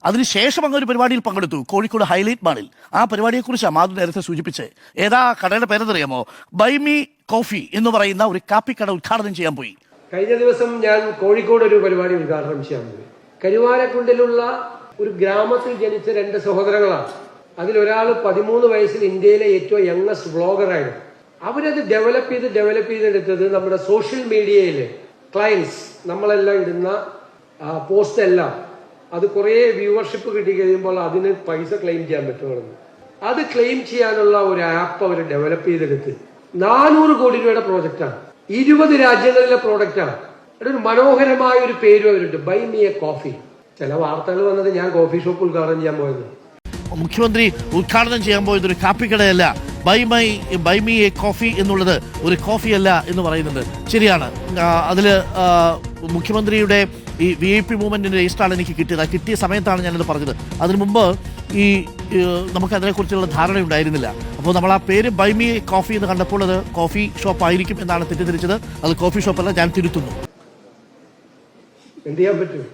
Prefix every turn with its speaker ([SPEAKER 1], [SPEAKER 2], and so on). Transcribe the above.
[SPEAKER 1] അതിനുശേഷം അങ്ങ് ഒരു പരിപാടിയിൽ പങ്കെടുത്തു, കോഴിക്കോട് ഹൈലൈറ്റ് മാളിൽ. ആ പരിപാടിയെക്കുറിച്ചാണ് മാധു നേരത്തെ സൂചിപ്പിച്ച്. ഏതാ കടയുടെ പേരെന്നറിയാമോ? ബൈ മീ കോഫി എന്ന് പറയുന്ന ഒരു കാപ്പിക്കട ഉദ്ഘാടനം ചെയ്യാൻ പോയി.
[SPEAKER 2] കഴിഞ്ഞ ദിവസം ഞാൻ കോഴിക്കോട് ഒരു പരിപാടി ഉദ്ഘാടനം ചെയ്യാൻ പോയി. കരുവാരക്കുണ്ടിലുള്ള ഒരു ഗ്രാമത്തിൽ ജനിച്ച 2 സഹോദരങ്ങളാണ്. അതിലൊരാൾ 13 വയസ്സിൽ ഇന്ത്യയിലെ ഏറ്റവും യങ്ങസ്റ്റ് വ്ളോഗറായിരുന്നു. അവരത് ഡെവലപ്പ് ചെയ്തെടുത്തത് നമ്മുടെ സോഷ്യൽ മീഡിയയിൽ ക്ലയൻസ് നമ്മളെല്ലാം ഇടുന്ന പോസ്റ്റ് എല്ലാം അത് കുറേ വ്യൂവർഷിപ്പ് കിട്ടി കഴിയുമ്പോൾ അതിന് പൈസ ക്ലെയിം ചെയ്യാൻ പറ്റുമായിരുന്നു. അത് ക്ലെയിം ചെയ്യാനുള്ള ഒരു ആപ്പ് അവർ ഡെവലപ്പ് ചെയ്തെടുത്ത് 400 കോടി രൂപയുടെ പ്രോജക്റ്റാണ്. 20 രാജ്യങ്ങളിലെ പ്രോഡക്റ്റാണ്. ഒരു മനോഹരമായ ഒരു പേരും അവരുണ്ട്, ബൈ മീ എ കോഫി. ചില വാർത്തകൾ വന്നത് ഞാൻ കോഫി ഷോപ്പ് ഉദ്ഘാടനം ചെയ്യാൻ പോയത്.
[SPEAKER 1] മുഖ്യമന്ത്രി ഉദ്ഘാടനം ചെയ്യാൻ പോയത് ഒരു കാപ്പിക്കടയല്ല. ബൈ മീ എ കോഫി എന്നുള്ളത് ഒരു കോഫിയല്ല എന്ന് പറയുന്നുണ്ട്. ശരിയാണ്. അതിൽ മുഖ്യമന്ത്രിയുടെ ഈ VIP മൂവ്മെന്റിന്റെ രജിസ്റ്ററാണ് എനിക്ക് കിട്ടിയത്. കിട്ടിയ സമയത്താണ് ഞാനത് പറഞ്ഞത്. അതിനു മുമ്പ് നമുക്ക് അതിനെക്കുറിച്ചുള്ള ധാരണ ഉണ്ടായിരുന്നില്ല. അപ്പോൾ നമ്മൾ ആ പേര് ബൈ മീ കോഫി എന്ന് കണ്ടപ്പോൾ അത് കോഫി ഷോപ്പ് ആയിരിക്കും എന്നാണ് തെറ്റിദ്ധരിച്ചത്. അത് കോഫി ഷോപ്പല്ല, ഞാൻ തിരുത്തുന്നു.
[SPEAKER 2] എന്ത് ചെയ്യാൻ പറ്റും?